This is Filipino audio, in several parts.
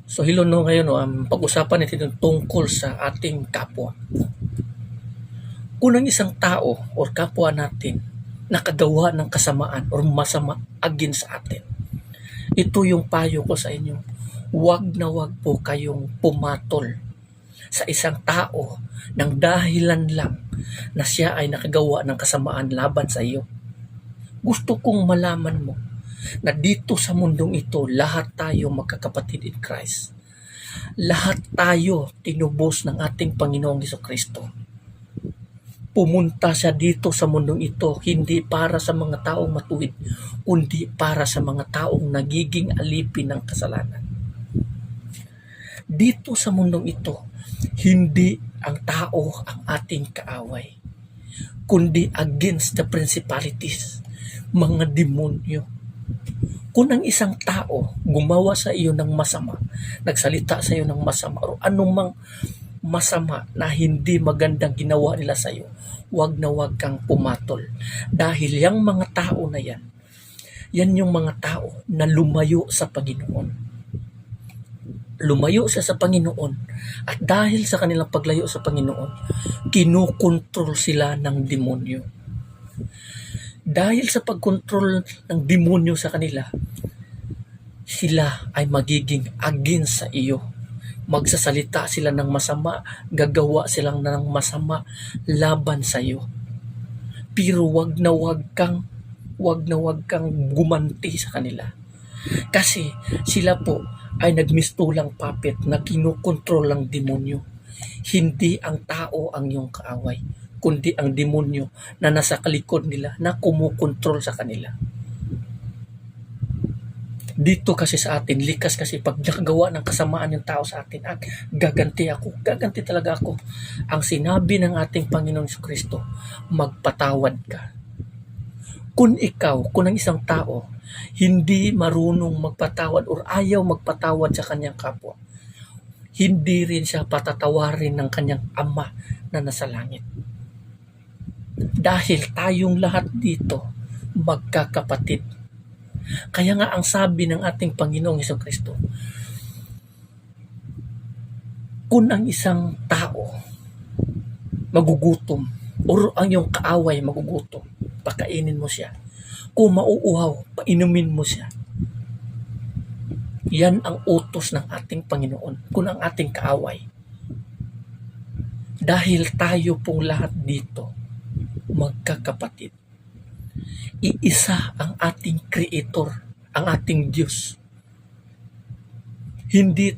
So hello no, ngayon no, pag-usapan natin yung tungkol sa ating kapwa. Kung ang isang tao o kapwa natin nakagawa ng kasamaan o masama against sa atin, ito yung payo ko sa inyo. Huwag na huwag po kayong pumatol sa isang tao ng dahilan lang na siya ay nakagawa ng kasamaan laban sa iyo. Gusto kong malaman mo na dito sa mundong ito, lahat tayo magkakapatid in Christ. Lahat tayo tinubos ng ating Panginoong Hesukristo. Pumunta siya dito sa mundong ito hindi para sa mga taong matuwid, kundi para sa mga taong nagiging alipin ng kasalanan. Dito sa mundong ito, hindi ang tao ang ating kaaway, kundi against the principalities, mga demonyo. Kung ang isang tao gumawa sa iyo ng masama, nagsalita sa iyo ng masama, o anumang masama na hindi magandang ginawa nila sa iyo, wag na wag kang pumatol. Dahil yung mga tao na yan yung mga tao na lumayo sa Panginoon. Lumayo siya sa Panginoon at dahil sa kanilang paglayo sa Panginoon, kinukontrol sila ng demonyo. Dahil sa pagkontrol ng demonyo sa kanila, sila ay magiging against sa iyo. Magsasalita sila ng masama, gagawa silang ng masama laban sa iyo. Pero wag na wag kang gumanti sa kanila. Kasi sila po ay nagmistulang puppet na kinukontrol ng demonyo. Hindi ang tao ang iyong kaaway, kundi ang demonyo na nasa kalikod nila na kumukontrol sa kanila. Dito kasi sa atin, likas kasi pag nakagawa ng kasamaan yung tao sa atin, gaganti talaga ako. Ang sinabi ng ating Panginoong Kristo, magpatawad ka. Kung ang isang tao, hindi marunong magpatawad o ayaw magpatawad sa kanyang kapwa, hindi rin siya patatawarin ng kanyang Ama na nasa langit. Dahil tayong lahat dito magkakapatid. Kaya nga ang sabi ng ating Panginoong Hesukristo, kung ang isang tao magugutom o ang iyong kaaway magugutom, pakainin mo siya. Kung mauuhaw, painumin mo siya. Yan ang utos ng ating Panginoon kung ang ating kaaway. Dahil tayo pong lahat dito magkakapatid. Iisa ang ating Creator, ang ating Diyos. Hindi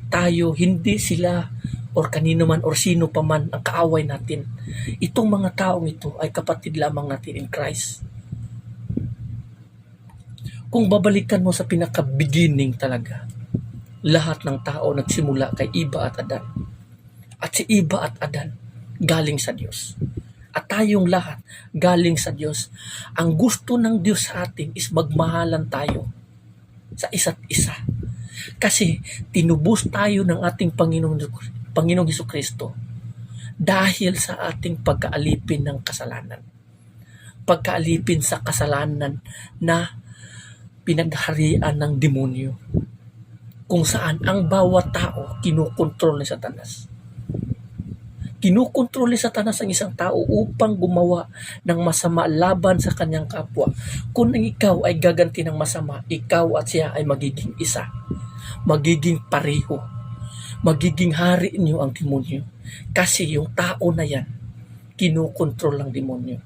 sila or kanino man or sino pa man ang kaaway natin. Itong mga taong ito ay kapatid lamang natin in Christ. Kung babalikan mo sa pinaka-beginning talaga, lahat ng tao nagsimula kay Eva at Adan. At si Eva at Adan galing sa Diyos. At tayong lahat galing sa Diyos. Ang gusto ng Diyos sa atin is magmahalan tayo sa isa't isa. Kasi tinubos tayo ng ating Panginoong Hesukristo dahil sa ating pagkaalipin ng kasalanan. Pagkaalipin sa kasalanan na pinagharian ng demonyo. Kung saan ang bawat tao kinukontrol ni Satanas. Kinukontrol ni Satanas ang isang tao upang gumawa ng masama laban sa kanyang kapwa. Kung ikaw ay gaganti ng masama, ikaw at siya ay magiging isa. Magiging pareho. Magiging hari niyo ang demonyo. Kasi yung tao na yan, kinukontrol ng demonyo.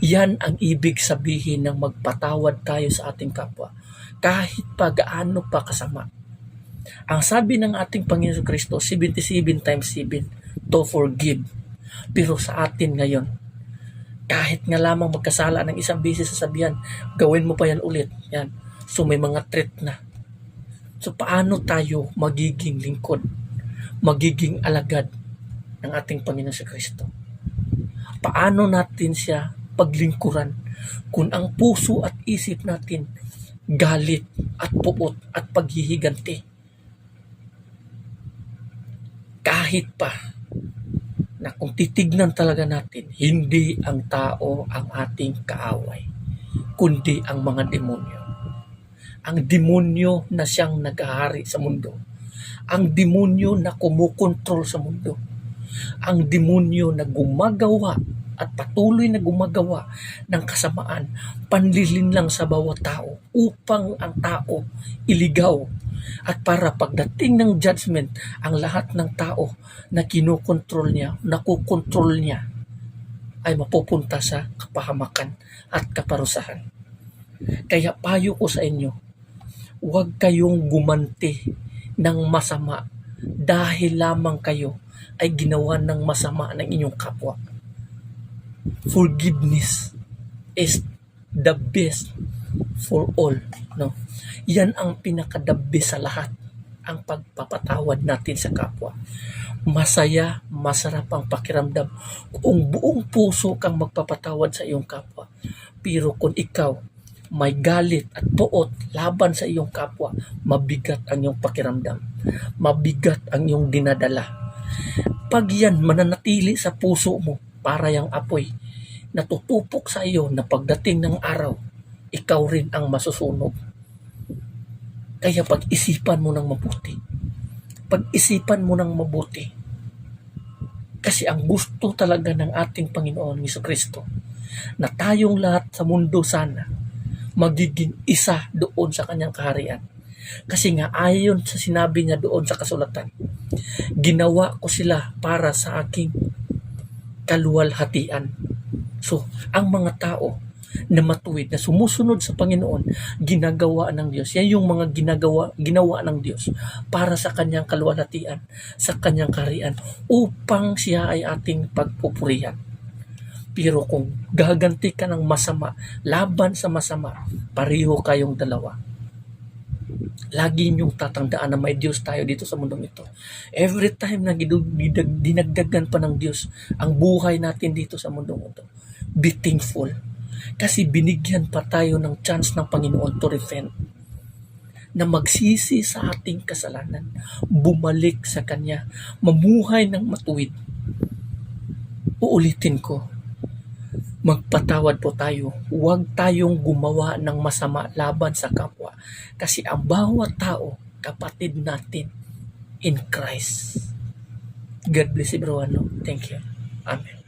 Yan ang ibig sabihin ng magpatawad tayo sa ating kapwa. Kahit pa gaano pa kasama. Ang sabi ng ating Panginoon Kristo, 77 times 7, to forgive. Pero sa atin ngayon, kahit nga lamang magkasala ng isang beses sasabihan, gawin mo pa yan ulit. Yan. So may mga threat na. So paano tayo magiging lingkod? Magiging alagad ng ating Panginoon sa Kristo? Paano natin siya paglingkuran kung ang puso at isip natin galit at puot at paghihiganti? Kahit pa na kung titignan talaga natin, hindi ang tao ang ating kaaway, kundi ang mga demonyo. Ang demonyo na siyang naghahari sa mundo Ang demonyo na kumukontrol sa mundo. Ang demonyo na gumagawa at patuloy na gumagawa ng kasamaan, panlilinlang sa bawat tao upang ang tao iligaw. At para pagdating ng judgment, ang lahat ng tao na kinokontrol niya, nakukontrol niya, ay mapupunta sa kapahamakan at kaparusahan. Kaya payo ko sa inyo, huwag kayong gumanti ng masama dahil lamang kayo ay ginawa ng masama ng inyong kapwa. Forgiveness is the best for all. No? Yan ang pinaka-the best sa lahat, ang pagpapatawad natin sa kapwa. Masaya, masarap ang pakiramdam kung buong puso kang magpapatawad sa iyong kapwa. Pero kung ikaw may galit at puot laban sa iyong kapwa, mabigat ang iyong pakiramdam. Mabigat ang iyong dinadala. Pag yan mananatili sa puso mo, para yang apoy, natutupok sa iyo na pagdating ng araw, ikaw rin ang masusunog. Kaya pag-isipan mo ng mabuti. Pag-isipan mo ng mabuti. Kasi ang gusto talaga ng ating Panginoon Jesucristo, na tayong lahat sa mundo sana, magiging isa doon sa kanyang kaharian. Kasi nga ayon sa sinabi niya doon sa kasulatan, ginawa ko sila para sa aking kaluwalhatian. So, ang mga tao na matuwid, na sumusunod sa Panginoon, ginagawa ng Diyos. Yan yung mga ginawa ng Diyos para sa kanyang kaluwalhatian, sa kanyang kaharian, upang siya ay ating pagpupurihan. Pero kung gaganti ka ng masama, laban sa masama, pareho kayong dalawa. Lagi niyong tatandaan na may Diyos tayo dito sa mundong ito. Every time na dinagdagan pa ng Diyos ang buhay natin dito sa mundong ito, be thankful. Kasi binigyan pa tayo ng chance ng Panginoon to repent, na magsisi sa ating kasalanan, bumalik sa Kanya, mamuhay ng matuwid. Uulitin ko, magpatawad po tayo. Huwag tayong gumawa ng masama laban sa kapwa. Kasi ang bawat tao, kapatid natin in Christ. God bless everyone. Thank you. Amen.